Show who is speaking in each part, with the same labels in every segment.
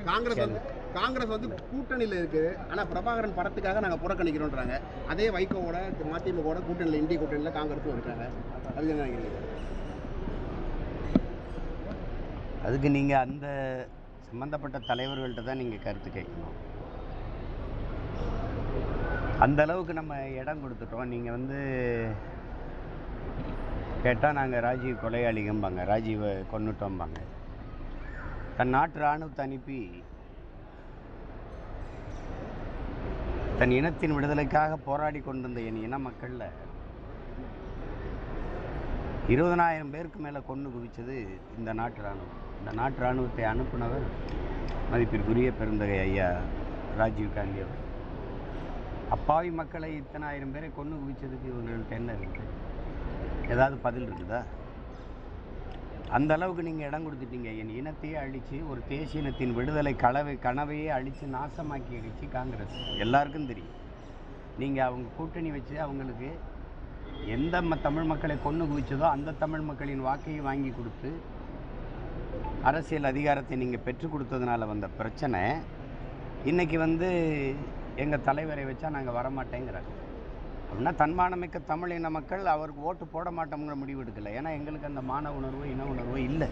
Speaker 1: காங்கிரஸ் வந்து கூட்டணியில் இருக்குது. ஆனால் பிரபாகரன் படத்துக்காக நாங்கள் புறக்கணிக்கிறோன்றாங்க. அதே வைகோவோட மதிமுகவோட கூட்டணியில் இந்திய கூட்டணியில் காங்கிரஸும் இருக்காங்க. அதுக்கு என்ன நினைக்கிறீங்க?
Speaker 2: அதுக்கு நீங்கள் அந்த சம்மந்தப்பட்ட தலைவர்கள்ட்ட தான் நீங்கள் கருத்து கேட்கணும். அந்த அளவுக்கு நம்ம இடம் கொடுத்துட்டோம். நீங்கள் வந்து கேட்டால் நாங்கள் ராஜீவ் கொலையாளிகம்பாங்க, ராஜீவை கொன்னுட்டோம்பாங்க. தன் நாட்டு இராணுவத்தை அனுப்பி தன் இனத்தின் விடுதலைக்காக போராடி கொண்டிருந்த என் இன மக்களில் 20,000 பேருக்கு மேலே கொண்டு குவிச்சது இந்த நாட்டு இராணுவம். இந்த நாட்டு இராணுவத்தை அனுப்புனவர் மதிப்பிற்குரிய பெருந்தகை ஐயா ராஜீவ் காந்தி அவர். அப்பாவி மக்களை இத்தனை ஆயிரம் பேரை கொண்டு குவிச்சதுக்கு இவங்கள்ட்ட என்ன இருக்குது? ஏதாவது பதில் இருக்குதா? அந்த அளவுக்கு நீங்கள் இடம் கொடுத்துட்டீங்க. என் இனத்தையே அழித்து ஒரு தேசிய இனத்தின் விடுதலை கனவையே அழித்து நாசமாக்கிய கட்சி காங்கிரஸ். எல்லாருக்கும் தெரியும். நீங்கள் அவங்க கூட்டணி வச்சு அவங்களுக்கு எந்த தமிழ் மக்களை கொன்று குவிச்சதோ அந்த தமிழ் மக்களின் வாக்கையை வாங்கி கொடுத்து அரசியல் அதிகாரத்தை நீங்கள் பெற்றுக் கொடுத்ததுனால வந்த பிரச்சனை இன்றைக்கி வந்து எங்கள் தலைவரை வச்சா நாங்கள் வரமாட்டேங்கிறாங்க. அப்படின்னா தன்மானமிக்க தமிழ் இன மக்கள் அவருக்கு ஓட்டு போட மாட்டோங்கிற முடிவு எடுக்கலை. ஏன்னா எங்களுக்கு அந்த மான உணர்வு இன உணர்வு இல்லை.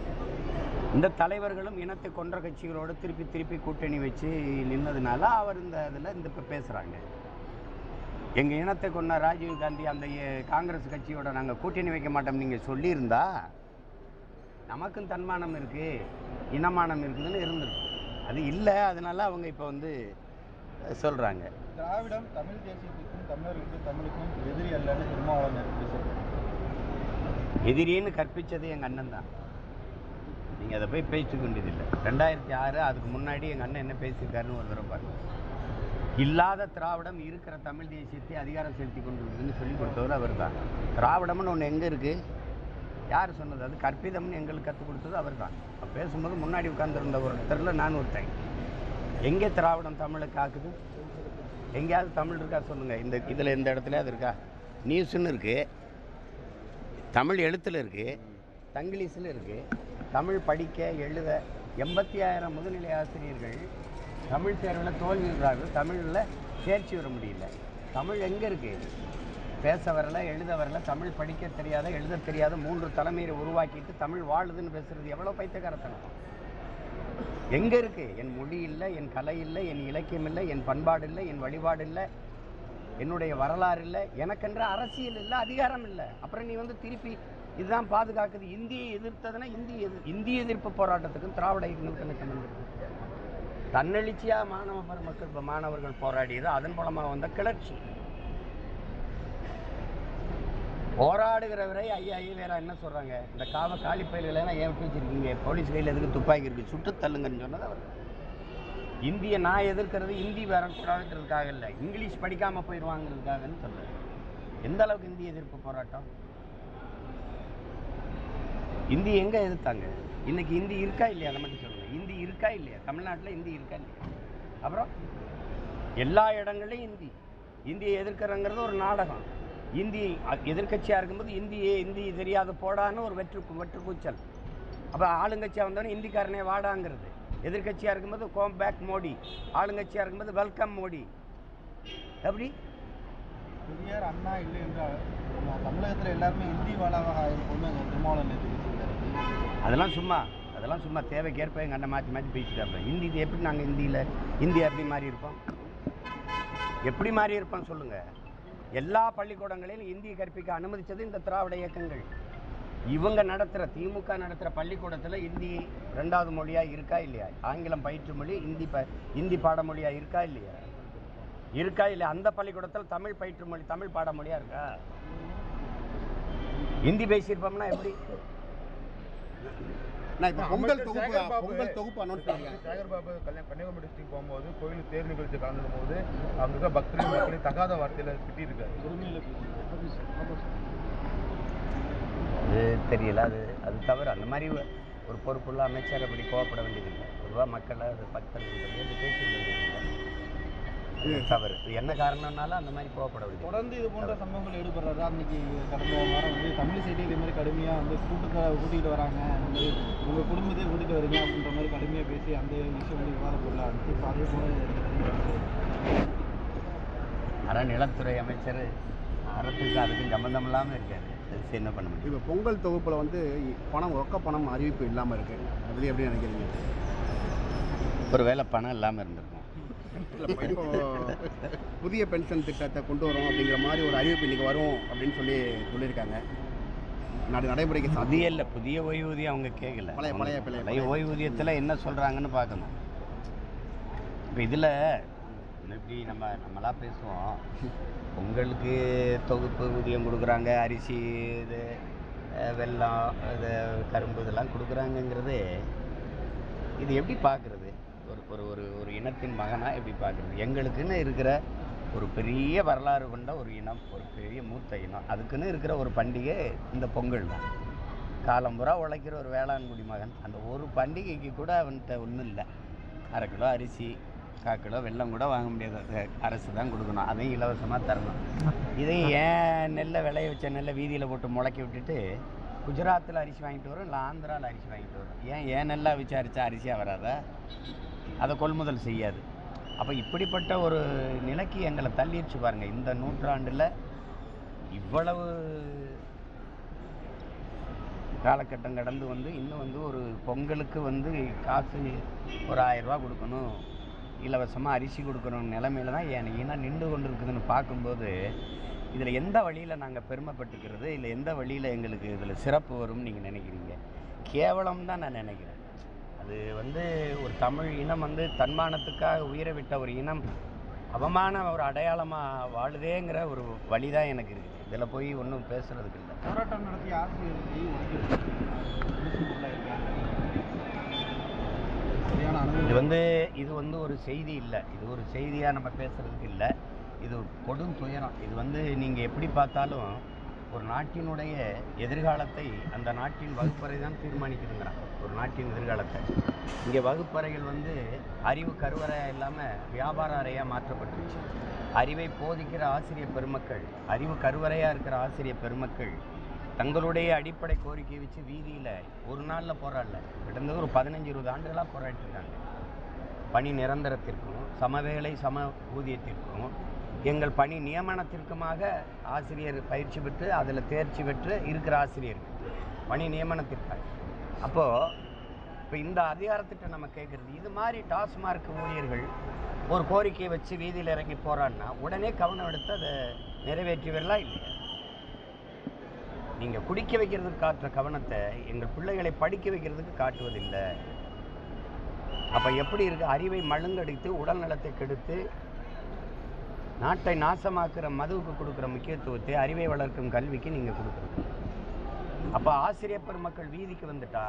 Speaker 2: இந்த தலைவர்களும் இனத்தை கொன்ற கட்சிகளோடு திருப்பி கூட்டணி வச்சு நின்னதுனால அவர் இந்த இதில் இப்போ பேசுகிறாங்க. எங்கள் இனத்தை கொன்ன ராஜீவ் காந்தி அந்த காங்கிரஸ் கட்சியோட நாங்கள் கூட்டணி வைக்க மாட்டோம் நீங்கள் சொல்லியிருந்தா நமக்கும் தன்மானம் இருக்குது இனமானம் இருக்குதுன்னு இருந்திருக்கும். அது இல்லை. அதனால அவங்க இப்போ வந்து சொல்கிறாங்க
Speaker 3: திராவிடம் தமிழ் தேசியத்துக்கும் தமிழர்களுக்கும் தமிழுக்கும் எதிரி அல்லன்னு திருமாவளவன்
Speaker 2: எதிரின்னு கற்பித்தது எங்கள் அண்ணன் தான். நீங்கள் அதை போய் பேசிக்க வேண்டியதில்லை. 2006 அதுக்கு முன்னாடி எங்கள் அண்ணன் என்ன பேசியிருக்காருன்னு ஒரு தடவை பாருங்க. இல்லாத திராவிடம் இருக்கிற தமிழ் தேசியத்தை அதிகாரம் செலுத்தி கொண்டு இருக்குதுன்னு சொல்லி கொடுத்தவர் அவர் தான். திராவிடம்னு ஒன்று எங்கே இருக்குது? யார் சொன்னது? அது கற்பிதம்னு எங்களுக்கு கற்றுக் கொடுத்தது அவர் தான். அப்போ பேசும்போது முன்னாடி உட்கார்ந்துருந்த ஒருத்தரில் நான் ஒருத்தன். எங்கே திராவிடம் தமிழை காக்குது? எங்கேயாவது தமிழ் இருக்கா சொல்லுங்கள். இதில் இந்த இடத்துல அது இருக்கா? நியூஸ்ன்னு இருக்குது, தமிழ் எழுத்தில் இருக்குது, தங்கிலீஷில் இருக்குது. தமிழ் படிக்க எழுத 85,000 முதுநிலை ஆசிரியர்கள் தமிழ் தேர்வில் தோல்விடுறார்கள். தமிழில் தேர்ச்சி வர முடியல. தமிழ் எங்கே இருக்குது? பேச வரல, எழுத வரல, தமிழ் படிக்க தெரியாத எழுத தெரியாத 3 தலைமையை உருவாக்கிட்டு தமிழ் வாழுதுன்னு பேசுகிறது எவ்வளோ பைத்தியக்காரத்தனம். எங்கே இருக்குது? என் மொழி இல்லை, என் கலை இல்லை, என் இலக்கியம் இல்லை, என் பண்பாடு இல்லை, என் வழிபாடு இல்லை, என்னுடைய வரலாறு இல்லை, எனக்கென்ற அரசியல் இல்லை, அதிகாரம் இல்லை. அப்புறம் நீ வந்து திருப்பி இதுதான் பாதுகாக்குது. இந்தியை எதிர்த்ததுன்னா இந்திய எதிர்ப்பு போராட்டத்துக்கும் திராவிட இயக்கத்துக்கும் சம்பந்தம். தன்னெழுச்சியாக மாணவர்கள் போராடியது அதன் மூலமாக வந்த கிளர்ச்சி. போராடுகிறவரை ஐயா வேற என்ன சொல்கிறாங்க? இந்த காலி பயிர்களெல்லாம் ஏன் வச்சிருக்கீங்க? போலீஸ் கையில் எதுக்கு துப்பாக்கி இருக்குது? சுட்டு தள்ளுங்கன்னு சொன்னது அவர். இந்தியை நான் எதிர்க்கிறது இந்தி வரக்கூடாதுன்றதுக்காக இல்லை, இங்கிலீஷ் படிக்காமல் போயிடுவாங்கிறதுக்காகன்னு சொல்கிறேன். எந்த அளவுக்கு இந்திய எதிர்ப்பு போராட்டம்? இந்தி எங்கே எதிர்த்தாங்க? இன்றைக்கி இந்தி இருக்கா இல்லையா? அதை மட்டும் சொல்லுங்கள். இந்தி இருக்கா இல்லையா? தமிழ்நாட்டில் இந்தி இருக்கா இல்லையா? அப்புறம் எல்லா இடங்கள்லையும் இந்தியை எதிர்க்கிறங்கிறது ஒரு நாடகம். இந்தி எதிர்கட்சியாக இருக்கும்போது இந்தி தெரியாத போடான்னு ஒரு வெற்று கூச்சல். அப்போ ஆளுங்கட்சியாக வந்தோடனே இந்திக்காரனே வாடாங்கிறது. எதிர்கட்சியாக இருக்கும்போது கோம் பேக் மோடி, ஆளுங்கட்சியாக இருக்கும்போது வெல்கம் மோடி. எப்படி?
Speaker 3: பெரியார் அண்ணா இல்லை என்றால் தமிழகத்தில் எல்லாருமே இந்தி வாழாக இருக்கும்னு திருமாவளவன்
Speaker 2: அதெல்லாம் சும்மா தேவைக்கேற்ப எங்கள் அண்ணன் மாற்றி பேசிட்டாங்க. ஹிந்தி எப்படி நாங்கள் இந்தி எப்படி மாறி இருப்போம்? எப்படி மாறி இருப்போம் சொல்லுங்கள். எல்லா பள்ளிக்கூடங்களிலும் இந்தியை கற்பிக்க அனுமதித்தது இந்த திராவிட இயக்கங்கள். இவங்க நடத்துகிற திமுக நடத்துகிற பள்ளிக்கூடத்தில் இந்தி 2வது மொழியாக இருக்கா இல்லையா? ஆங்கிலம் பயிற்று மொழி, இந்தி பாடமொழியாக இருக்கா இல்லையா? அந்த பள்ளிக்கூடத்தில் தமிழ் பயிற்று மொழி, தமிழ் பாடமொழியாக இருக்கா? இந்தி பேசியிருப்போம்னா எப்படி?
Speaker 1: பொங்கல் தொகுப்பு அனௌன்ஸ் பண்ணிருக்காங்க.
Speaker 3: சேகர் பாபு கன்னியாகுமரி டிஸ்ட்ரிக்ட் போகும்போது கோயில் தேர் நிகழ்ச்சி கலந்துக்கும் போது அவங்க இருக்க பக்தர்கள் தகாத வார்த்தையில் திட்டிருக்காரு.
Speaker 2: அது தெரியல. அது தவிர அந்த மாதிரி ஒரு பொறுப்புள்ள அமைச்சர் அப்படி கோவப்பட வேண்டியதில்லை. பொதுவாக மக்களை அது பக்தர்கள் பேச வேண்டியதில்லை. தவறு. என்ன காரணம்னாலும் அந்த மாதிரி கோவப்பட வேண்டியது.
Speaker 3: தொடர்ந்து இது போன்ற சம்பவங்கள் ஈடுபடுறது. அன்றைக்கி கடந்த வாரம் வந்து தமிழ் சைடு இதே மாதிரி கடுமையாக வந்து கூட்டிகிட்டு வராங்க, அந்த மாதிரி உங்கள் குடும்பத்தையே கூட்டிகிட்டு வரீங்க அப்படின்ற மாதிரி கடுமையாக பேசி அந்த விஷயம் வந்து விவாதப்படுது. அதே போல
Speaker 2: நிலத்துறை அமைச்சர் அறத்துக்கு அதுக்கும் சம்மந்தம் இல்லாமல் இருக்காரு. அது என்ன பண்ண முடியும்?
Speaker 1: இப்போ பொங்கல் தொகுப்பில் வந்து பணம் ரொக்க பணம் அறிவிப்பு இல்லாமல் இருக்குது. அப்படி எப்படி நினைக்கிறீங்க?
Speaker 2: ஒரு வேளை பணம் இல்லாமல் இருந்திருக்கும்.
Speaker 1: இப்போ புதிய பென்ஷன் திட்டத்தை கொண்டு வரோம் அப்படிங்கிற மாதிரி ஒரு அறிவிப்பு இன்றைக்கி வரும் அப்படின்னு சொல்லியிருக்காங்க. நடைமுறைக்கு
Speaker 2: புதிய இல்லை, புதிய ஓய்வூதியம் அவங்க கேட்கல. பழைய ஓய்வூதியத்தில் என்ன சொல்கிறாங்கன்னு பார்க்கணும். இப்போ இதில் இப்படி நம்மளா பேசுவோம், பொங்கலுக்கு தொகுப்பு ஊதியம் கொடுக்குறாங்க, அரிசி இது வெல்லம் இது கரும்பு இதெல்லாம் கொடுக்குறாங்கங்கிறது இது எப்படி பார்க்குறது? ஒரு ஒரு ஒரு இனத்தின் மகனாக எப்படி பார்க்குறது? எங்களுக்குன்னு இருக்கிற ஒரு பெரிய வரலாறு கொண்ட ஒரு இனம், ஒரு பெரிய மூத்த இனம், அதுக்குன்னு இருக்கிற ஒரு பண்டிகை இந்த பொங்கல் தான். காலம்புறா உழைக்கிற ஒரு வேளாண்குடி மகன், அந்த ஒரு பண்டிகைக்கு கூட அவன்கிட்ட ஒன்றும் இல்லை. 1/2 கிலோ அரிசி 1/4 கிலோ வெல்லம் கூட வாங்க முடியாது. அரசு தான் கொடுக்கணும், அதையும் இலவசமாக தரணும். இதையும் ஏன் நெல்லை விளைய வச்ச நெல்லை வீதியில் போட்டு முளைக்க விட்டுட்டு குஜராத்தில் அரிசி வாங்கிட்டு வரும், இல்லை ஆந்திராவில் அரிசி வாங்கிட்டு வரும். ஏன் நெல்லா விசாரித்தா அரிசியாக வராதா? அதை கொள்முதல் செய்யாது. அப்போ இப்படிப்பட்ட ஒரு நிலைக்கு எங்களை தள்ளிடுச்சு பாருங்கள். இந்த நூற்றாண்டில் இவ்வளவு காலகட்டம் கடந்து வந்து இன்னும் வந்து ஒரு பொங்கலுக்கு வந்து காசு ஒரு 1000 ரூபா கொடுக்கணும், இலவசமாக அரிசி கொடுக்கணும் நிலைமையில தான் என் இனம் நின்று கொண்டு இருக்குதுன்னு பார்க்கும்போது இதில் எந்த வழியில் நாங்கள் பெருமைப்பட்டுக்கிறது, இல்லை எந்த வழியில் எங்களுக்கு இதில் சிறப்பு வரும்னு நீங்கள் நினைக்கிறீங்க? கேவலம் தான் நான் நினைக்கிறேன். அது வந்து ஒரு தமிழ் இனம் வந்து தன்மானத்துக்காக உயிரை விட்ட ஒரு இனம் அவமான ஒரு அடையாளமாக வாழுதேங்கிற ஒரு வழி தான் எனக்கு இருக்குது. இதில் போய் ஒன்றும் பேசுகிறதுக்கு இல்லை.
Speaker 3: போராட்டம் நடத்தி ஆசிரியர்களை
Speaker 2: இது வந்து ஒரு செய்தி இல்லை, இது ஒரு செய்தியாக நம்ம பேசுகிறதுக்கு இல்லை. இது ஒரு கொடும் துயரம். இது வந்து நீங்கள் எப்படி பார்த்தாலும் ஒரு நாட்டினுடைய எதிர்காலத்தை அந்த நாட்டின் வகுப்பறை தான் தீர்மானிக்குதுங்கிறான். ஒரு நாட்டின் எதிர்காலத்தை இங்கே வகுப்பறைகள் வந்து அறிவு கருவறையாக இல்லாமல் வியாபார அறையாக மாற்றப்பட்டுருச்சு. அறிவை போதிக்கிற ஆசிரியர் பெருமக்கள், அறிவு கருவறையாக இருக்கிற ஆசிரியர் பெருமக்கள் தங்களுடைய அடிப்படை கோரிக்கையை வச்சு வீதியில் ஒரு நாளில் போராடல, கிட்டத்தட்ட ஒரு 15-20 ஆண்டுகளாக போராடிட்டுருக்காங்க. பணி நிரந்தரத்திற்கும் சமவேளை சம ஊதியத்திற்கும் எங்கள் பணி நியமனத்திற்குமாக ஆசிரியர் பயிற்சி பெற்று அதில் தேர்ச்சி பெற்று இருக்கிற ஆசிரியர்கள் பணி நியமனத்திற்காக. அப்போது இப்போ இந்த அதிகாரத்திட்ட நம்ம கேட்குறது, இது மாதிரி டாஸ்மார்க் ஊழியர்கள் ஒரு கோரிக்கையை வச்சு வீதியில் இறங்கி போராடினா உடனே கவனம் எடுத்து அதை நிறைவேற்றுவீர்களா இல்லையா? நீங்கள் குடிக்க வைக்கிறதுக்கு காட்டுற கவனத்தை எங்கள் பிள்ளைகளை படிக்க வைக்கிறதுக்கு காட்டுவதில்லை. அப்போ எப்படி இருக்குது? அறிவை மழுங்கடித்து உடல் நலத்தை கெடுத்து நாட்டை நாசமாக்குற மதுவுக்கு கொடுக்குற முக்கியத்துவத்தை அறிவை வளர்க்கும் கல்விக்கு நீங்கள் கொடுக்குறது. அப்போ ஆசிரியர் பெருமக்கள் வீதிக்கு வந்துட்டா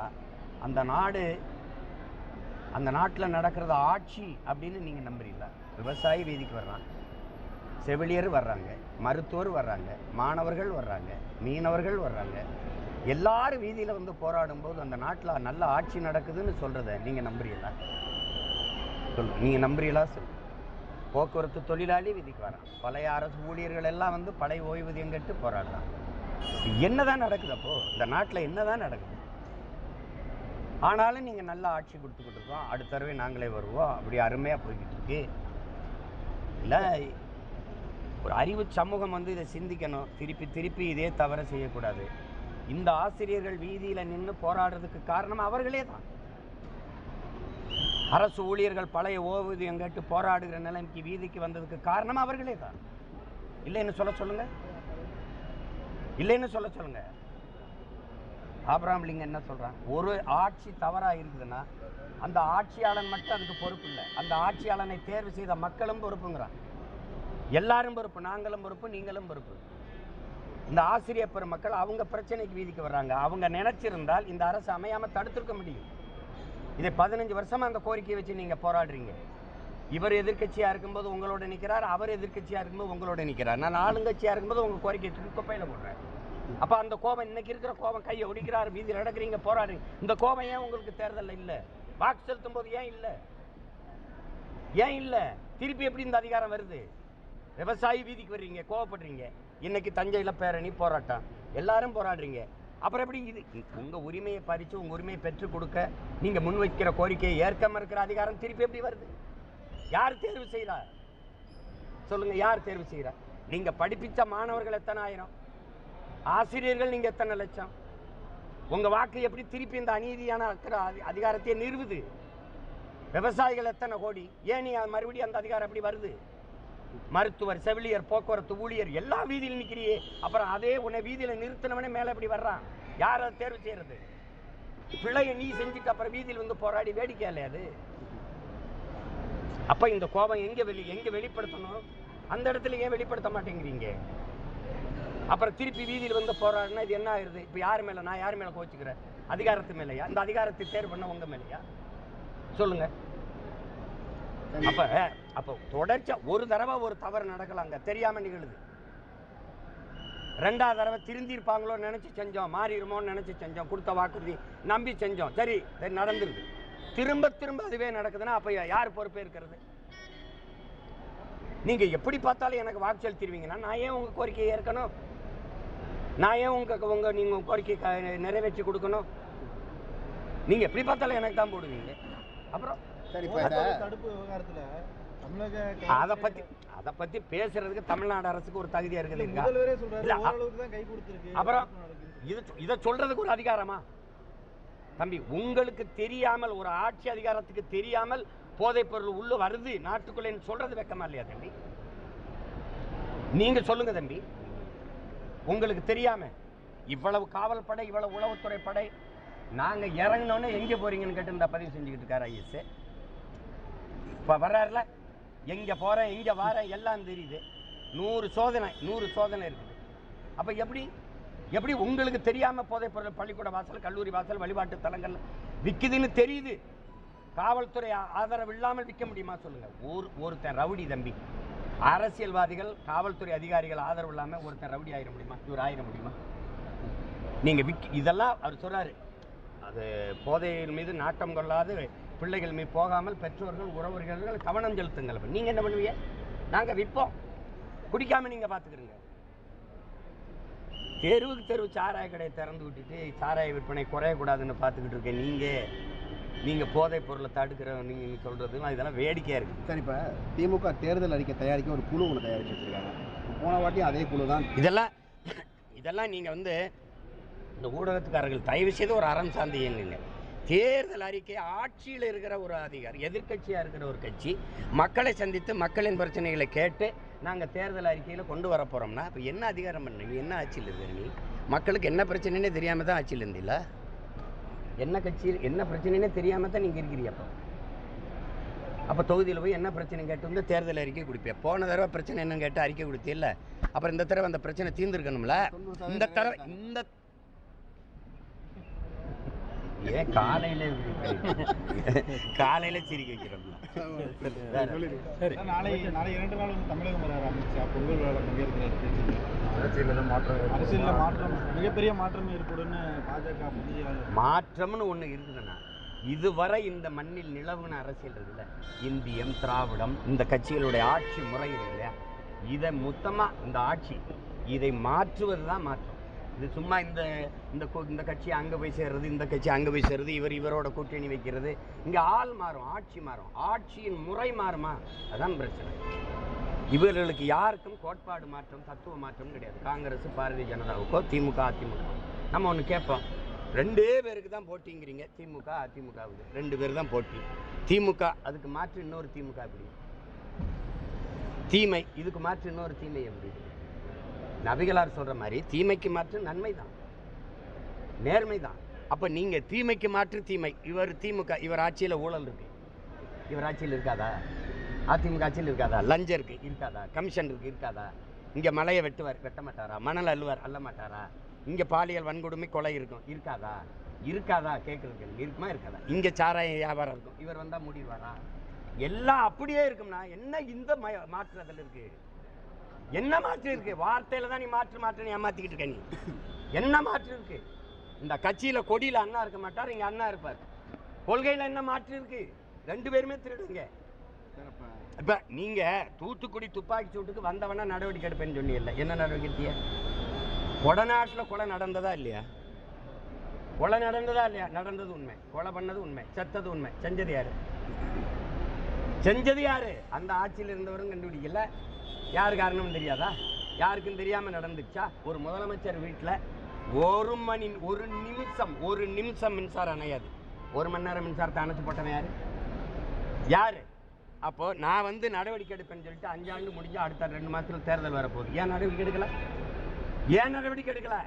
Speaker 2: அந்த நாட்டில் நடக்கிறது ஆட்சி அப்படின்னு நீங்கள் நம்புறீங்களா? விவசாயி வீதிக்கு வர்றான், செவிலியர் வர்றாங்க, மருத்துவர் வர்றாங்க, மாணவர்கள் வர்றாங்க, மீனவர்கள் வர்றாங்க, எல்லாரும் வீதியில் வந்து போராடும்போது அந்த நாட்டில் நல்ல ஆட்சி நடக்குதுன்னு சொல்கிறத நீங்கள் நம்புறீங்களா? நீங்கள் நம்புறீங்களா? சொல்லு. போக்குவரத்து தொழிலாளி வீதிக்கு வரான், பழைய அரசு ஊழியர்கள் எல்லாம் வந்து பழைய ஓய்வூதியம் கேட்டு போராடுறான். என்னதான் நடக்குது? அப்போது இந்த நாட்டில் என்னதான் நடக்குது? ஆனாலும் நீங்கள் நல்ல ஆட்சி கொடுத்துக்கிட்டு இருக்கோம், அடுத்த தடவை நாங்களே வருவோம், அப்படி அருமையாக போய்கிட்டு இருக்கு. இல்லை, ஒரு அறிவு சமூகம் வந்து இதை சிந்திக்கணும். திருப்பி இதே தவற செய்யக்கூடாது. இந்த ஆசிரியர்கள் வீதியில் நின்று போராடுறதுக்கு காரணம் அவர்களே தான். அரசு ஊழியர்கள் பழைய ஓய்வூதியம் கேட்டு போராடுகிற நிலைமைக்கு வீதிக்கு வந்ததுக்கு காரணம் அவர்களே தான். இல்லைன்னு சொல்ல சொல்லுங்க, இல்லைன்னு சொல்ல சொல்லுங்க. ஆபிரகாம் லிங்கன் என்ன சொல்றான்? ஒரு ஆட்சி தவறா இருக்குதுன்னா அந்த ஆட்சியாளன் மட்டும் அதுக்கு பொறுப்பு இல்லை, அந்த ஆட்சியாளனை தேர்வு செய்த மக்களும் பொறுப்புங்கிறான். எல்லாரும் பொறுப்பு, நாங்களும் பொறுப்பு, நீங்களும் பொறுப்பு. இந்த ஆசிரியர் பெருமக்கள் அவங்க பிரச்சனைக்கு வீதிக்கு வர்றாங்க. அவங்க நினைச்சிருந்தால் இந்த அரசு அமையாம தடுத்திருக்க முடியும். இதை 15 வருஷமா அந்த கோரிக்கையை வச்சு நீங்க போராடுறீங்க. இவர் எதிர்கட்சியா இருக்கும்போது உங்களோட நிற்கிறார், அவர் எதிர்கட்சியா இருக்கும்போது உங்களோட நிற்கிறார். நான் ஆளுங்கட்சியா இருக்கும்போது உங்க கோரிக்கை தூக்கி குப்பையில போடுறேன். அப்ப அந்த கோபம், இன்னைக்கு இருக்கிற கோபம், கையை ஒடிக்கிறார், வீதியில் நடக்கிறீங்க, போராடுறீங்க, இந்த கோபம் ஏன் உங்களுக்கு தேர்தல் இல்லை? வாக்கு செலுத்தும் போது ஏன் இல்லை? ஏன் இல்லை? திருப்பி எப்படி இந்த அதிகாரம் வருது? விவசாயி வீதிக்கு வர்றீங்க, கோவப்படுறீங்க. இன்னைக்கு தஞ்சையில் பேரணி போராட்டம், எல்லாரும் போராடுறீங்க. அப்புறம் எப்படி இது உங்கள் உரிமையை பறித்து உங்கள் உரிமையை பெற்றுக் கொடுக்க நீங்கள் முன்வைக்கிற கோரிக்கையை ஏற்காம இருக்கிற அதிகாரம் திருப்பி எப்படி வருது?
Speaker 4: யார் தேர்வு செய்கிறா சொல்லுங்க? யார் தேர்வு செய்கிறா? நீங்க படிப்பித்த மாணவர்கள் எத்தனை ஆயிரம், ஆசிரியர்கள் நீங்க எத்தனை லட்சம்? உங்க வாக்கு எப்படி திருப்பி இந்த அநீதியான அதிகாரத்தை நிறுவுது? விவசாயிகள் எத்தனை கோடி? ஏன் நீ மறுபடியும் அந்த அதிகாரம் எப்படி வருது? மருத்துவர், செவிலியர், போக்குவரத்து ஊழியர் எல்லாம் வீதியில் நிற்கிறியே, அப்புறம் அதே உன்னை வீதியில் நிறுத்தினவனே மேலே எப்படி வர்றான்? யார் அதை தேர்வு செய்யறது? பிள்ளைய நீ செஞ்சுட்டு அப்புறம் வீதியில் வந்து போராடி வேடிக்கை இல்லையா அது? அப்ப இந்த கோபம் எங்க வெளிப்படுத்தணும்? அந்த இடத்துல ஏன் வெளிப்படுத்த மாட்டேங்கிறீங்க? அப்புறம் திருப்பி வீதியில் வந்து போராடினா இது என்ன ஆயிருது? இப்ப யார் மேல, நான் யார் மேல கோச்சுக்கிறேன்? அதிகாரத்து மேலையா? இந்த அதிகாரத்தை தேர்வு பண்ண உங்க மேலையா? சொல்லுங்க. அப்ப தொடர்ச்சியா ஒரு தடவை ஒரு தவறு நடக்கலாங்க, தெரியாம நிகழுது. ரெண்டாவது தடவை திருந்திருப்பாங்களோ நினைச்சு செஞ்சோம், மாறிடுமோன்னு நினைச்சு செஞ்சோம், கொடுத்த வாக்குறுதி நம்பி செஞ்சோம், சரி நடந்துருது. திரும்ப திரும்ப அதுவே நடக்குதுன்னா அப்ப யார் பொறுப்பே இருக்கிறது? நீங்க எப்படி பார்த்தாலும் எனக்கு வாக்கு செலுத்திடுவீங்கன்னா நான் ஏன் உங்க கோரிக்கையை ஏற்கணும்? நான் ஏன் நீங்க கோரிக்கை நிறைவேற்றி கொடுக்கணும்? நீங்க எப்படி பார்த்தாலும் எனக்கு தான் போடுவீங்க. அப்புறம்
Speaker 3: தடுப்பு விவகாரத்துல
Speaker 4: அதை பத்தி பேசுறதுக்கு தமிழ்நாடு அரசுக்கு ஒரு தகுதியா இருக்குது. அப்புறம் இதை சொல்றதுக்கு ஒரு அதிகாரமா தம்பி? உங்களுக்கு தெரியாமல், ஒரு ஆட்சி அதிகாரத்துக்கு தெரியாமல் போதைப் பொருள் உள்ள வருது நாட்டுக்குள்ள சொல்றது வெக்கமா இல்லையா தம்பி? நீங்க சொல்லுங்க தம்பி. உங்களுக்கு தெரியாம இவ்வளவு காவல் படை, இவ்வளவு உளவுத்துறை படை, நாங்க இறங்கினோன்னு எங்க போறீங்கன்னு கேட்டு இந்த பதிவு செஞ்சுக்கிட்டு இருக்காரு ஐஎஸ். இப்ப வர்றாருல, எங்க போறேன் எங்க வாரேன் எல்லாம் தெரியுது. 100 சோதனை இருக்குது. அப்ப எப்படி உங்களுக்கு தெரியாம போதைப் பொருள் பள்ளிக்கூட வாசல், கல்லூரி வாசல், வழிபாட்டு தலங்கள் விக்குதுன்னு தெரியுது? காவல்துறை ஆதரவு இல்லாமல் விற்க முடியுமா சொல்லுங்க? ஒருத்தன் ரவுடி தம்பி, அரசியல்வாதிகள், காவல்துறை அதிகாரிகள் ஆதரவு இல்லாம ஒருத்தன் ரவுடி ஆயிட முடியுமா? இவர் ஆயிட முடியுமா? நீங்க இதெல்லாம் அவர் சொல்றாரு, அது போதையின் மீது நாட்டம் கொள்ளாது பிள்ளைகள் மீது போகாமல் பெற்றோர்கள் உறவுகள் கவனம் செலுத்துங்கள். நீங்க என்ன பண்ணுவீங்க? நாங்க விற்போம், குடிக்காம நீங்க பாத்துக்கிறீங்க. தெருவுக்கு தெருவு சாராய கடையை திறந்து விட்டுட்டு சாராய விற்பனை குறையக்கூடாதுன்னு பார்த்துக்கிட்டு இருக்கேன். நீங்க போதைப் பொருளை தடுக்கிற நீங்க சொல்றது இதெல்லாம் வேடிக்கையா இருக்கு.
Speaker 1: சரி, இப்ப திமுக தேர்தல் அறிக்கை தயாரிக்க ஒரு குழு ஒன்று தயாரிச்சு வச்சிருக்காங்க. போன வாட்டியும் அதே குழு தான்.
Speaker 4: இதெல்லாம் நீங்க இந்த ஊடகத்துக்காரர்கள் தயவு செய்து ஒரு அறம் சார்ந்து இயங்குங்க. தேர்தல் அறிக்கை ஆட்சியில் இருக்கிற ஒரு அதிகாரி, எதிர்கட்சியாக இருக்கிற ஒரு கட்சி மக்களை சந்தித்து மக்களின் பிரச்சனைகளை கேட்டு நாங்கள் தேர்தல் அறிக்கையில் கொண்டு வர போகிறோம்னா இப்போ என்ன அதிகாரம் பண்ணீங்க? என்ன ஆட்சியில் இருக்கிற நீ? மக்களுக்கு என்ன பிரச்சனைன்னே தெரியாமல் தான் ஆட்சியில் இருந்தில்ல? என்ன கட்சியில் என்ன பிரச்சனைன்னே தெரியாமல் தான் நீங்கள் இருக்கிறீ. அப்போ தொகுதியில் போய் என்ன பிரச்சனை கேட்டு வந்து தேர்தல் அறிக்கை கொடுப்பேன். போன தடவை பிரச்சனை என்னன்னு கேட்டு அறிக்கை கொடுத்தில்ல, அப்புறம் இந்த தடவை அந்த பிரச்சனை தீர்ந்துருக்கணும்ல. இந்த தடவை ஏன் காலையில சிரிக்க வைக்கிறோம்ல?
Speaker 3: நாளை 2 நாள் தமிழகம் வர அமித்ஷா பொங்கல் விழாவில் பங்கேற்கிறார். அரசியலில் மாற்றம், மிகப்பெரிய மாற்றம் ஏற்படும்னு பாஜக
Speaker 4: மாற்றம்னு ஒன்று இருக்குதுண்ணா. இதுவரை இந்த மண்ணில் நிலவுன அரசியல் இருக்குல்ல, இந்தியம், திராவிடம், இந்த கட்சிகளுடைய ஆட்சி முறை இருக்கு இல்லையா, இதை மொத்தமாக இந்த ஆட்சி இதை மாற்றுவது தான் மாற்றம். இது சும்மா இந்த கட்சி அங்கே போய் சேர்றது, இந்த கட்சி அங்கே போய் சேர்றது, இவரோட கூட்டணி வைக்கிறது. இங்கே ஆள் மாறும், ஆட்சி மாறும், ஆட்சியின் முறை மாறுமா? அதான் பிரச்சனை. இவர்களுக்கு யாருக்கும் கோட்பாடு மாற்றம், தத்துவ மாற்றம் கிடையாது. காங்கிரஸ், பாரதிய ஜனதாவுக்கோ, திமுக, அதிமுக. நம்ம ஒன்று கேட்போம், 2 பேருக்கு தான் போட்டிங்கிறீங்க. திமுக, அதிமுகவுக்கு 2 பேர் தான் போட்டி. திமுக அதுக்கு மாற்று இன்னொரு திமுக எப்படி? தீமை இதுக்கு மாற்று இன்னொரு தீமை எப்படி? நபிகளார் சொல்ற மாதிரி தீமைக்கு மாற்று நன்மை தான், நேர்மை தான். அப்ப நீங்க தீமைக்கு மாற்று தீமை. இவர் திமுக, இவர் ஆட்சியில ஊழல் இருக்கு, இவர் ஆட்சியில் இருக்காதா? அதிமுக ஆட்சியில் இருக்காதா? லஞ்சம் இருக்கு, இருக்காதா? கமிஷன் இருக்கு, இருக்காதா? இங்க மலையை வெட்ட மாட்டாரா? மணல் அள்ளுவார், அள்ள மாட்டாரா? இங்க பாலியல் வன்கொடுமை, கொலை இருக்கும், இருக்காதா? கேட்கறதுக்கு இருக்குமா, இருக்காதா? இங்க சாராய வியாபாரம் இருக்கும், இவர் வந்தா முடிவாரா? எல்லாம் அப்படியே இருக்கும்னா என்ன இந்த மாற்றுறதுல இருக்கு? என்ன மாற்று இருக்கு? வார்த்தையில தான் நீ மாற்றுன்னு ஏமாத்திக்கிட்டு இருக்க. நீ என்ன மாற்று இருக்கு? இந்த கட்சியில கொடியில அண்ணா இருக்க மாட்டார், இங்க அண்ணா இருப்பார். கொள்கையில என்ன மாற்று இருக்கு? 2 பேருமே திருடுங்க. இப்ப நீங்க தூத்துக்குடி துப்பாக்கி சூட்டுக்கு வந்தவனா நடவடிக்கை எடுப்பேன்னு சொன்னீங்கல்ல, என்ன நடவடிக்கை? கொடநாட்டில் கொலை நடந்ததா இல்லையா? நடந்தது உண்மை, கொலை பண்ணது உண்மை, செத்தது உண்மை, செஞ்சது யாரு? செஞ்சது யாரு? அந்த ஆட்சியில் இருந்தவரும் கண்டுபிடிக்கல. யார் காரணம் தெரியாதா? யாருக்கும் தெரியாம நடந்துச்சா? ஒரு முதலமைச்சர் வீட்டில் ஒரு நிமிஷம் மின்சாரம் அணையாது. 1 மணி நேரம் மின்சாரத்தை அணைச்சு போட்டவன் யாரு? யாரு? அப்போ நான் வந்து நடவடிக்கை எடுப்பேன்னு சொல்லிட்டு 5 ஆண்டு முடிஞ்சு அடுத்த 2 மாசத்துல தேர்தல் வரப்போகுது. ஏன் நடவடிக்கை எடுக்கல? ஏன் நடவடிக்கை எடுக்கல?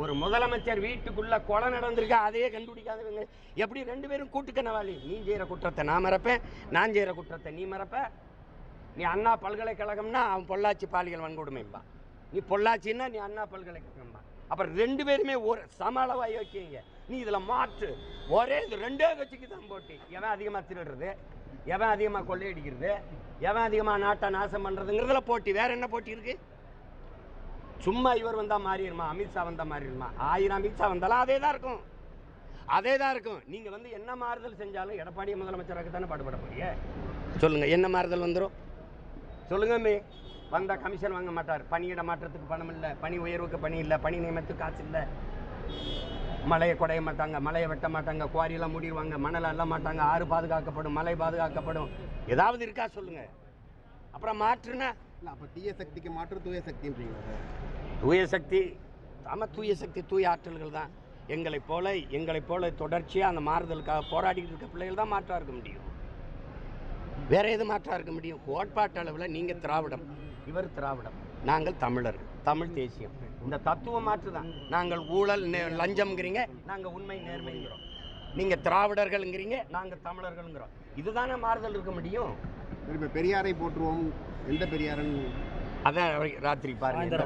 Speaker 4: ஒரு முதலமைச்சர் வீட்டுக்குள்ள கொலை நடந்திருக்கா, அதையே கண்டுபிடிக்காதவங்க எப்படி 2 பேரும் கூட்டுக்கணவாளி? நீ செய்யற குற்றத்தை நான் மறப்பேன், நான் செய்யற குற்றத்தை நீ மறப்ப. நீ அண்ணா பல்கலைக்கழகம்னா அவன் பொள்ளாச்சி பாலியல் வன்கொடுமைம்பா, நீ பொள்ளாச்சின்னா நீ அண்ணா பல்கலைக்கழகம்பா. அப்புறம் 2 பேருமே ஒரு சம அளவாக வைக்கீங்க. நீ இதுல மாற்று. ஒரே இது 2 கட்சிக்கு தான் போட்டி. எவன் அதிகமா திருடுறது, எவன் அதிகமா கொள்ளையடிக்கிறது, எவன் அதிகமா நாட்டை நாசம் பண்றதுங்கிறதுல போட்டி. வேற என்ன போட்டி இருக்கு? சும்மா இவர் வந்தா மாறிடுமா, அமித்ஷா வந்தா மாறிடுமா? 1000 அமித்ஷா வந்தாலும் அதே தான் இருக்கும், அதே தான் இருக்கும். நீங்க வந்து என்ன மாறுதல் செஞ்சாலும் எடப்பாடி முதலமைச்சராக தானே பாடுபட போறீங்க. சொல்லுங்க, என்ன மாறுதல் வந்துடும் சொல்லுங்க. வந்தா கமிஷன் வாங்க மாட்டார், பணியிட மாற்றத்துக்கு பணம் இல்லை, பணி உயர்வுக்கு பணி இல்லை, பணி நியமனத்துக்கு காசு இல்லை, மலையை குடைய மாட்டாங்க, மலையை வெட்ட மாட்டாங்க, குவாரியெல்லாம் மூடிடுவாங்க, மணல் அள்ள மாட்டாங்க, ஆறு பாதுகாக்கப்படும், மலை பாதுகாக்கப்படும். ஏதாவது இருக்கா சொல்லுங்க. அப்புறம் மாற்றுனா
Speaker 1: அப்போ தீய சக்திக்கு மாற்று தூய சக்தின்றீங்க.
Speaker 4: தூய சக்தி, ஆமாம், தூய சக்தி தூய ஆற்றல்கள் தான். எங்களைப் போல தொடர்ச்சியாக அந்த மாறுதலுக்காக போராடிக்கிட்டு இருக்க பிள்ளைகள் தான் மாற்றா இருக்க முடியும். வேற எது மாற்றா இருக்க முடியும்? கோட்பாட்டு அளவில் நீங்கள் திராவிடம், இவர் திராவிடம், நாங்கள் தமிழர், தமிழ் தேசியம். இந்த தத்துவ மாற்று தான். நாங்கள் ஊழல் லஞ்சம்ங்கிறீங்க, நாங்கள் உண்மை நேர்மைங்கிறோம். நீங்கள் திராவிடர்கள்ங்கிறீங்க, நாங்கள் தமிழர்கள்ங்கிறோம். இதுதானே மாறுதல் இருக்க முடியும்.
Speaker 1: இப்போ பெரியாரை போற்றுவோம், எந்த பெரியாரன்?
Speaker 4: அதான் ராத்திரி பாருங்க.